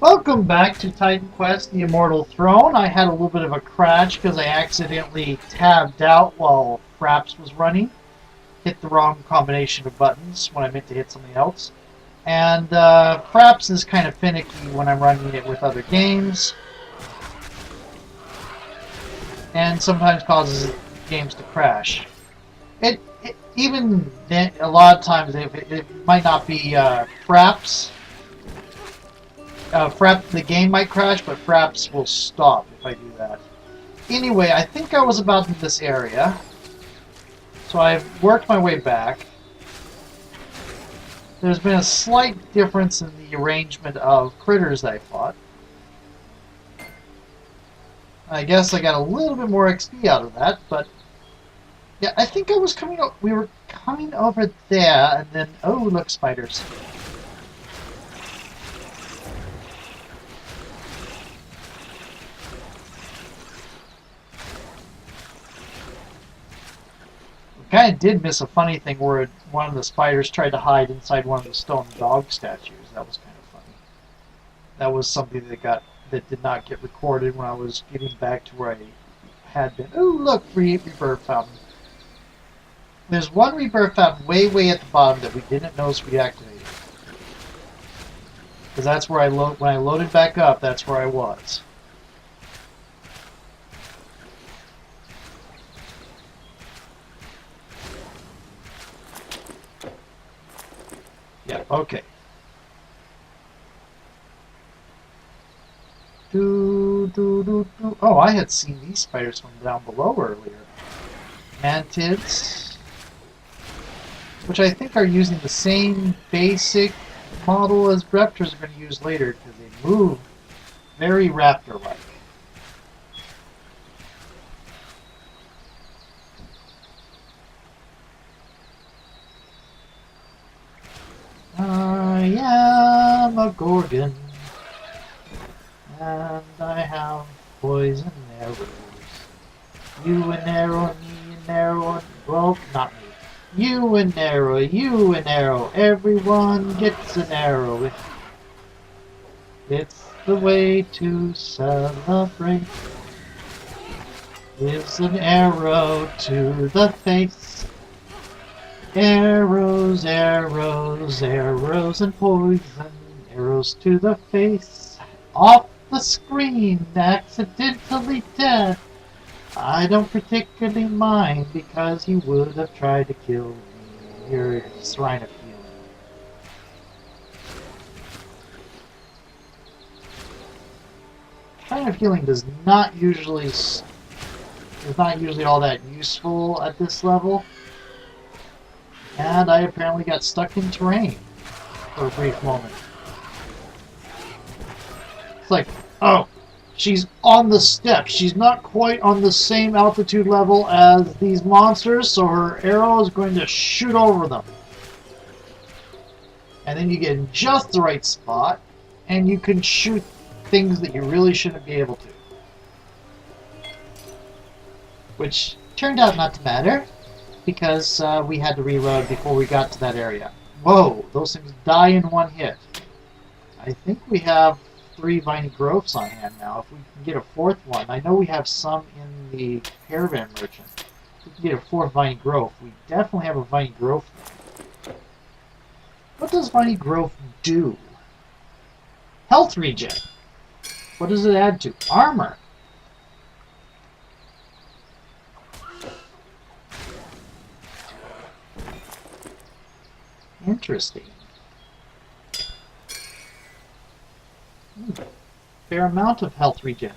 Welcome back to Titan Quest, the Immortal Throne. I had a little bit of a crash because I accidentally tabbed out while Fraps was running. Hit the wrong combination of buttons when I meant to hit something else. And Fraps is kind of finicky when I'm running it with other games. And sometimes causes games to crash. Even then, a lot of times it might not be Fraps. The game might crash, but Fraps will stop if I do that. Anyway, I think I was about in this area. So I've worked my way back. There's been a slight difference in the arrangement of critters that I fought. I guess I got a little bit more XP out of that, but yeah, I think I was we were coming over there, and then, oh, look, spiders. Kind of did miss a funny thing where one of the spiders tried to hide inside one of the stone dog statues. That was kind of funny. That was something that did not get recorded when I was getting back to where I had been. Oh, look, rebirth fountain. There's one rebirth fountain way at the bottom that we didn't notice we activated. Because that's where when I loaded back up, that's where I was. Yeah, okay. Oh, I had seen these spiders from down below earlier. Mantids, which I think are using the same basic model as raptors are going to use later because they move very raptor-like. I am a gorgon, and I have poison arrows. You an arrow, me an arrow, well, not me. You an arrow, everyone gets an arrow. It's the way to celebrate. Gives an arrow to the face. Arrows, arrows, arrows and poison. Arrows to the face. Off the screen, accidentally dead. I don't particularly mind because he would have tried to kill me. Here is Shrine of Healing. Shrine of Healing is not usually all that useful at this level. And I apparently got stuck in terrain for a brief moment. It's like, oh, she's on the steps. She's not quite on the same altitude level as these monsters, so her arrow is going to shoot over them. And then you get in just the right spot, and you can shoot things that you really shouldn't be able to. Which turned out not to matter, because we had to reload before we got to that area. Whoa, those things die in one hit. I think we have 3 viney growths on hand now. If we can get a 4th one, I know we have some in the caravan merchant. If we can get a 4th viney growth, we definitely have a viney growth. What does viney growth do? Health regen. What does it add to? Armor. Interesting. Fair amount of health regen.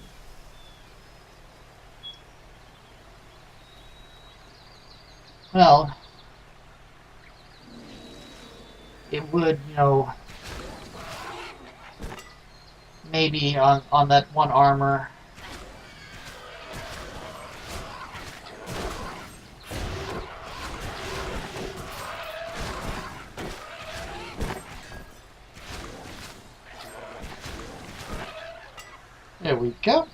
Well, it would, maybe on that one armor. There we go.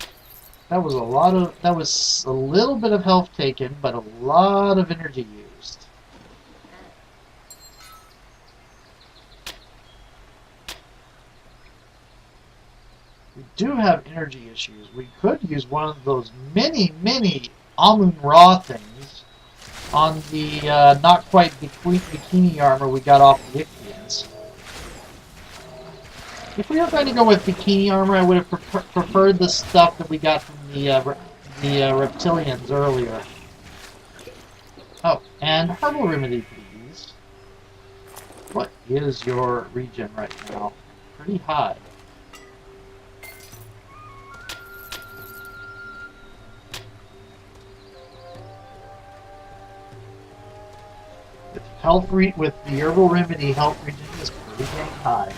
That was a little bit of health taken, but a lot of energy used. We do have energy issues. We could use one of those mini Amun Ra things on the not quite bikini armor we got off the Ichthyans. If we were going to go with bikini armor, I would have preferred the stuff that we got from the reptilians earlier. Oh, and herbal remedy, please. What is your regen right now? Pretty high. With the herbal remedy, health regen is pretty dang high.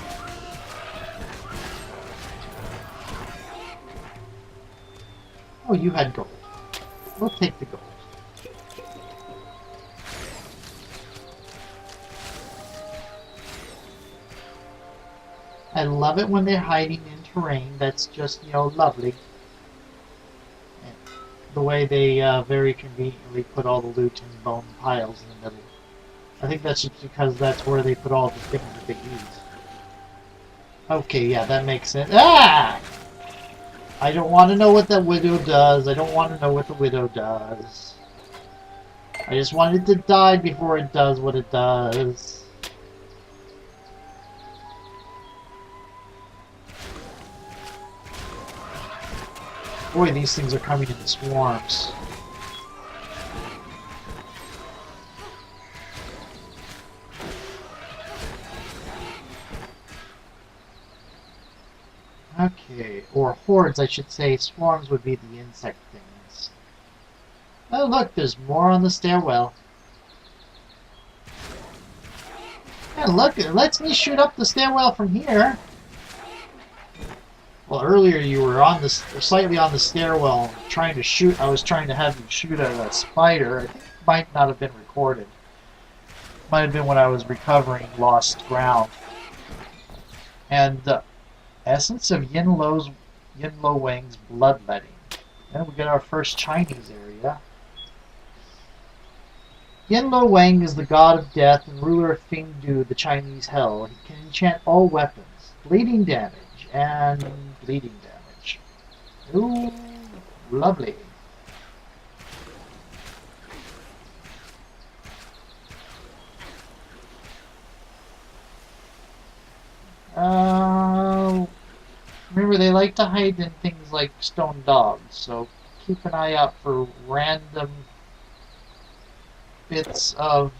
Oh, you had gold. We'll take the gold. I love it when they're hiding in terrain. That's just, you know, lovely. And the way they very conveniently put all the loot in bone piles in the middle. I think that's just because that's where they put all the things that they use. Okay, yeah, that makes sense. Ah! I don't want to know what that widow does. I don't want to know what the widow does. I just want it to die before it does what it does. Boy, these things are coming in swarms. Okay, or hordes, I should say. Swarms would be the insect things. Oh, look, there's more on the stairwell. And look, it lets me shoot up the stairwell from here. Well, earlier you were on the slightly on the stairwell trying to shoot. I was trying to have you shoot at a spider. I think it might not have been recorded. Might have been when I was recovering lost ground. And essence of Yinlo Wang's bloodletting. Then we get our first Chinese area. Yinlo Wang is the god of death and ruler of Fengdu, the Chinese hell. He can enchant all weapons, bleeding damage, and bleeding damage. Ooh, lovely. Remember, they like to hide in things like stone dogs, so keep an eye out for random bits of,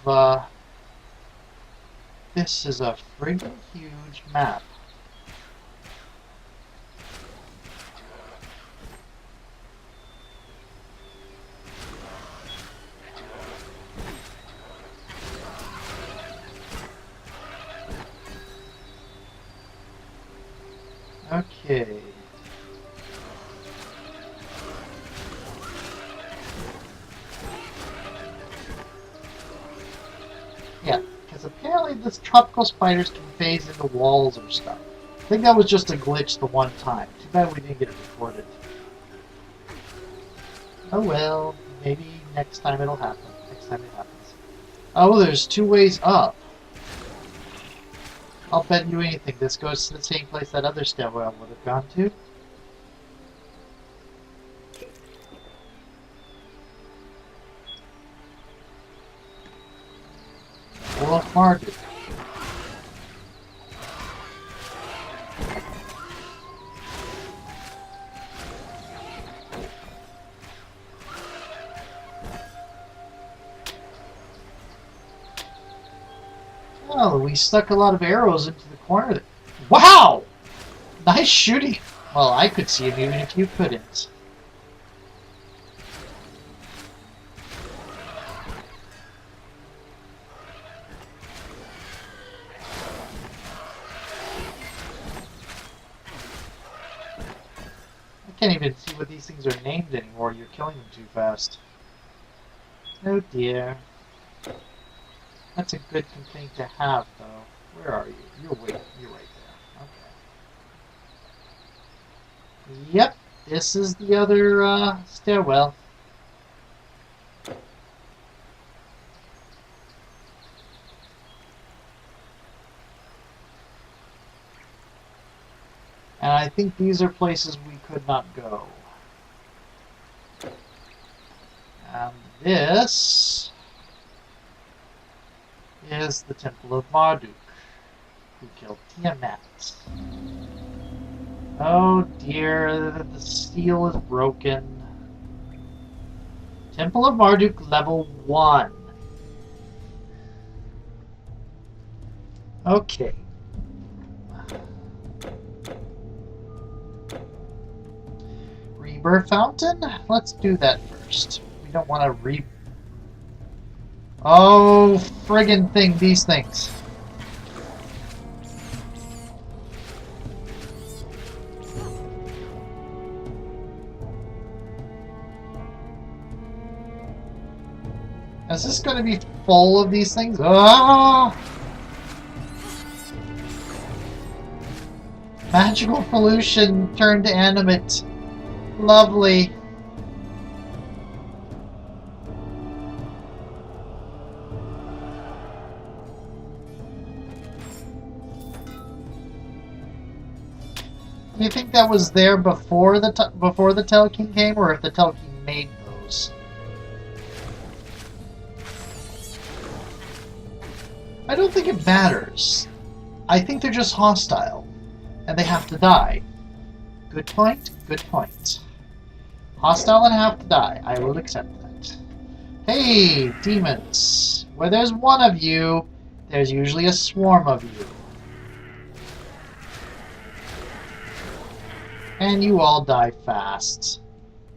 this is a friggin' huge map. Okay. Yeah, because apparently this tropical spiders can phase into walls or stuff. I think that was just a glitch the one time. Too bad we didn't get it recorded. Oh well, maybe next time it'll happen. Next time it happens. Oh, there's two ways up. I'll bet you anything this goes to the same place that other stairwell would have gone to. Or Marduk. Oh, we stuck a lot of arrows into the corner. Wow! Nice shooting! Well, I could see him even if you couldn't. I can't even see what these things are named anymore. You're killing them too fast. Oh dear. That's a good complaint to have, though. Where are you? You're right there. Okay. Yep, this is the other stairwell. And I think these are places we could not go. And this is the Temple of Marduk, who killed Tiamat. Oh dear, the seal is broken. Temple of Marduk level 1. Okay. Rebirth Fountain? Let's do that first. We don't want to Oh, friggin' thing, these things. Is this going to be full of these things? Oh! Magical pollution turned animate. Lovely. Do you think that was there before the Telking came, or if the Telking made those? I don't think it matters. I think they're just hostile, and they have to die. Good point, good point. Hostile and have to die. I will accept that. Hey, demons. Where there's one of you, there's usually a swarm of you. And you all die fast.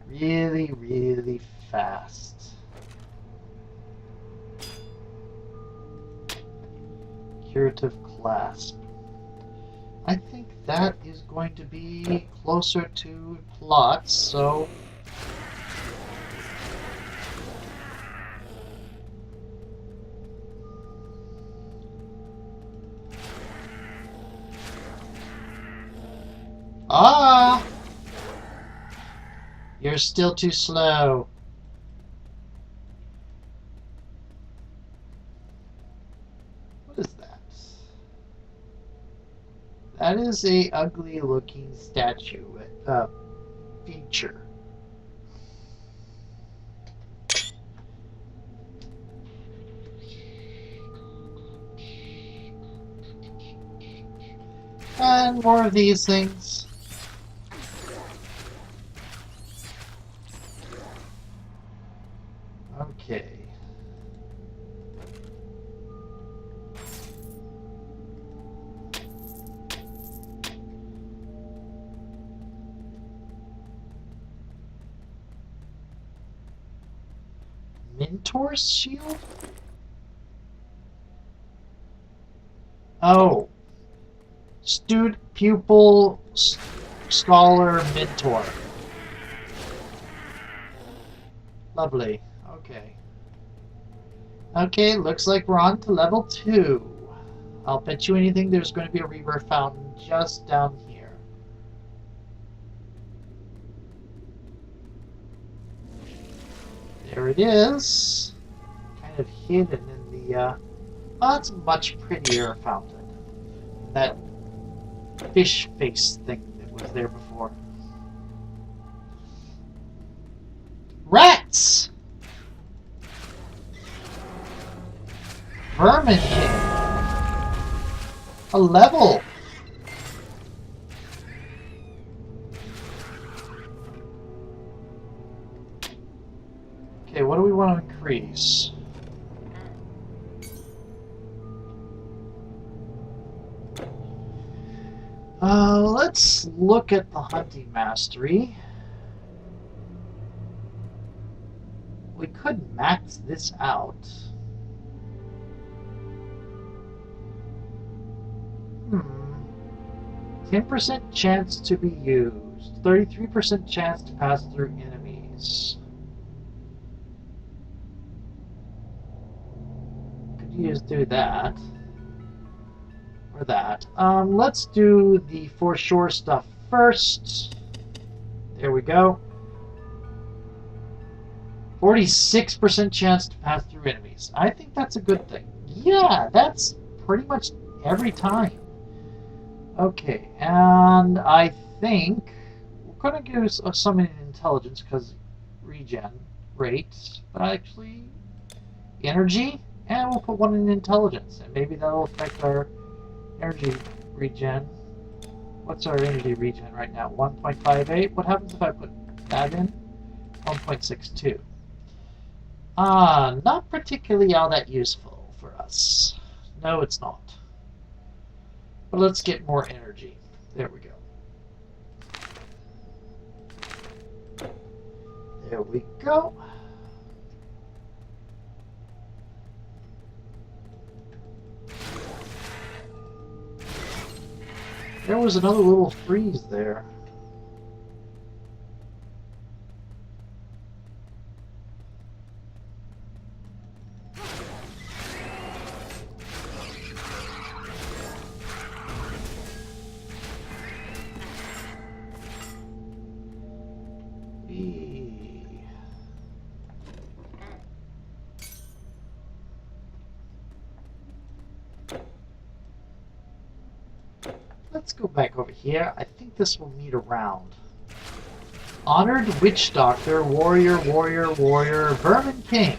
Really, really fast. Curative Clasp. I think that is going to be closer to plots, so... Ah! You're still too slow. What is that? That is a ugly looking statue, feature. And more of these things. Okay. Mentor's shield? Oh. Student, pupil, scholar, mentor. Lovely. Okay. Okay, looks like we're on to level 2. I'll bet you anything there's going to be a rebirth fountain just down here. There it is. Kind of hidden in the, oh, it's a much prettier fountain. That fish face thing that was there before. Rats! Vermin King. A level. Okay, what do we want to increase? Let's look at the hunting mastery. We could max this out. 10% chance to be used. 33% chance to pass through enemies. Could you just do that? Or that. Let's do the for sure stuff first. There we go. 46% chance to pass through enemies. I think that's a good thing. Yeah, that's pretty much every time. Okay, and I think we're going to give some intelligence because regen rates, but actually energy, and we'll put one in intelligence, and maybe that'll affect our energy regen. What's our energy regen right now? 1.58. What happens if I put that in? 1.62. Not particularly all that useful for us. No, it's not. But let's get more energy. There we go. There we go. There was another little freeze there. Let's go back over here. I think this will meet around. Honored Witch Doctor, Warrior, Warrior, Warrior, Vermin King.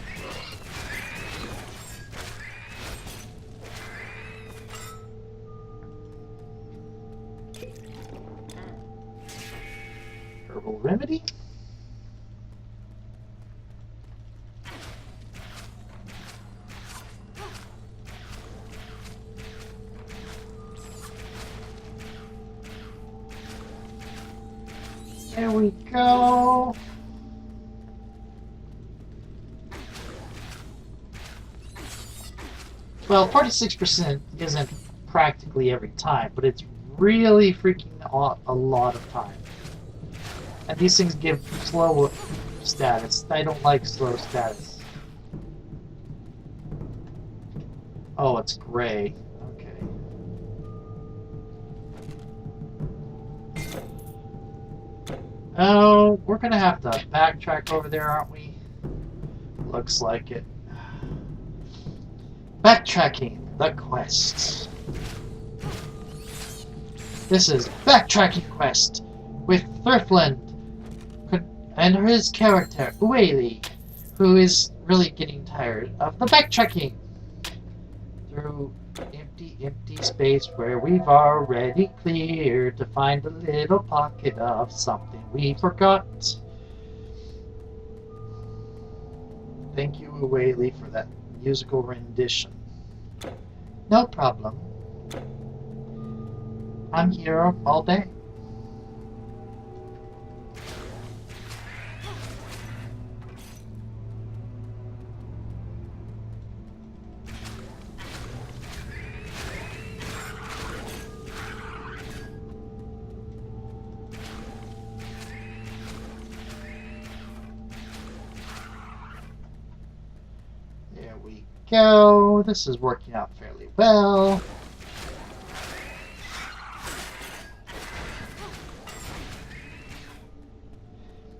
Herbal Remedy. There we go. Well, 46% isn't practically every time, but it's really freaking a lot of time. And these things give slow status. I don't like slow status. Oh, it's gray. Okay. Oh, we're gonna have to backtrack over there, aren't we? Looks like it. Backtracking the quests. This is Backtracking Quest with Thriftland and his character, Ueli, who is really getting tired of the backtracking through empty space where we've already cleared to find a little pocket of something we forgot. Thank you, Ueli, for that musical rendition. No problem. I'm here all day. There we go. This is working out fairly well.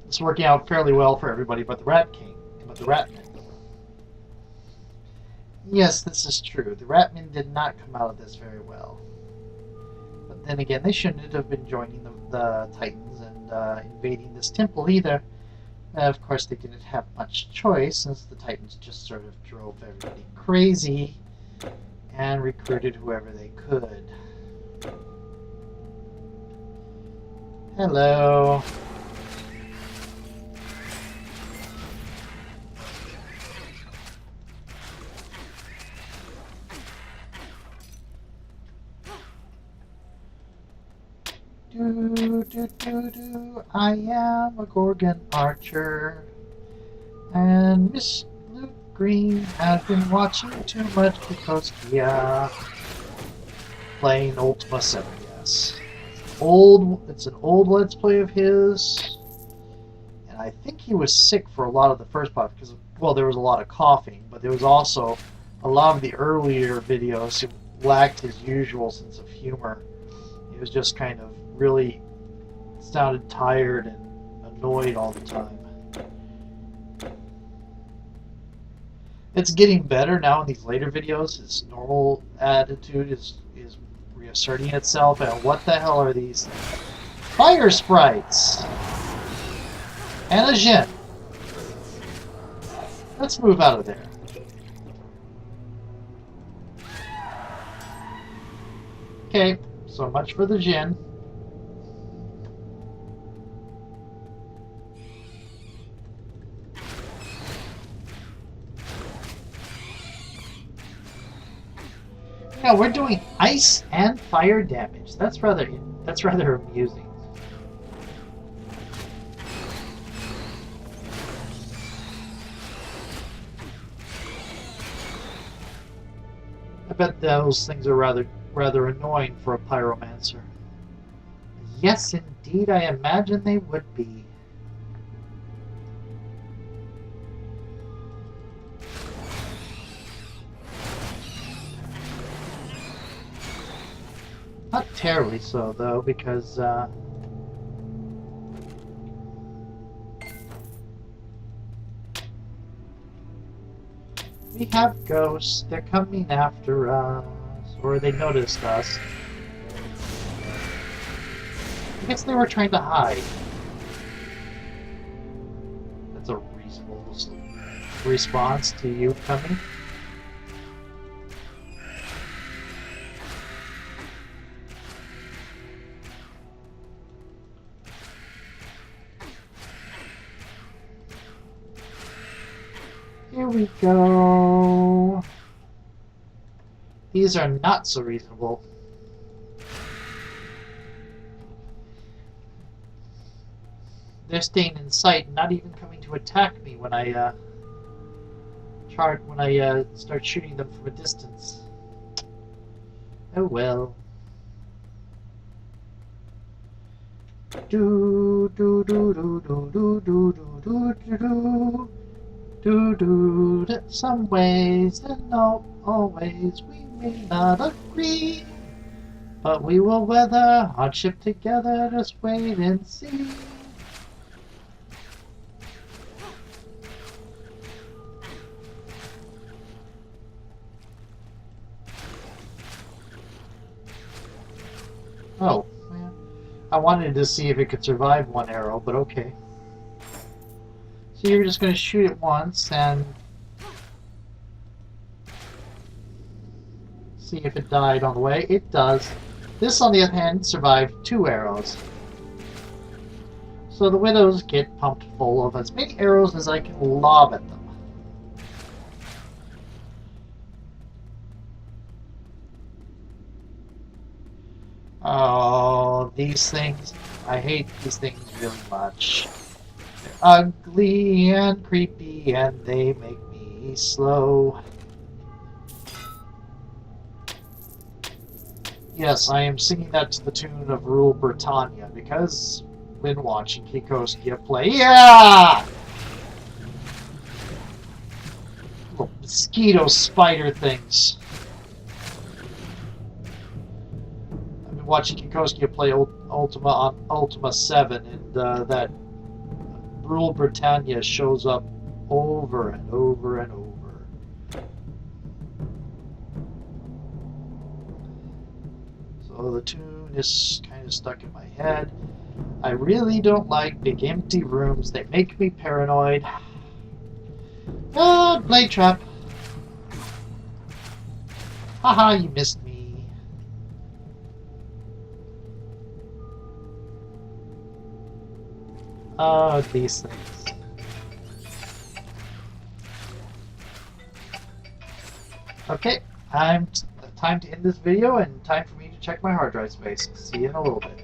It's working out fairly well for everybody but the Rat King, but the Ratman. Yes, this is true. The Ratmen did not come out of this very well. But then again, they shouldn't have been joining the Titans and invading this temple either. Of course, they didn't have much choice since the Titans just sort of drove everybody crazy and recruited whoever they could. Hello. I am a Gorgon archer, and Miss Luke Green has been watching too much because playing Ultima 7, yes. It's an old Let's Play of his, and I think he was sick for a lot of the first part because, well, there was a lot of coughing, but there was also a lot of the earlier videos who lacked his usual sense of humor. He was just kind of really sounded tired and annoyed all the time. It's getting better now in these later videos. His normal attitude is reasserting itself, and what the hell are these? Fire sprites! And a Jin. Let's move out of there. Okay, so much for the Jin. Yeah, we're doing ice and fire damage. That's rather amusing. I bet those things are rather annoying for a pyromancer. Yes, indeed, I imagine they would be. Not terribly so, though, because we have ghosts. They're coming after us, or they noticed us. I guess they were trying to hide. That's a reasonable response to you coming. Here we go. These are not so reasonable. They're staying in sight, not even coming to attack me when I start shooting them from a distance. Oh well. Do do do do do do do do do do. Some ways and not always we may not agree, but we will weather hardship together. Just wait and see. Oh, man. I wanted to see if it could survive one arrow, but okay. So you're just going to shoot it once and see if it died on the way. It does. This, on the other hand, survived 2 arrows. So the widows get pumped full of as many arrows as I can lob at them. Oh, these things. I hate these things really much. Ugly and creepy, and they make me slow. Yes, I am singing that to the tune of Rule Britannia, because when watching Kikoskia play, yeah! Little mosquito-spider things. I've been watching Kikoskia play Ultima on Ultima 7, and that Rule Britannia shows up over and over and over. So the tune is kind of stuck in my head. I really don't like big empty rooms. They make me paranoid. Ah, blade trap. Haha, you missed me. Oh, these things. Okay, time to end this video and time for me to check my hard drive space. See you in a little bit.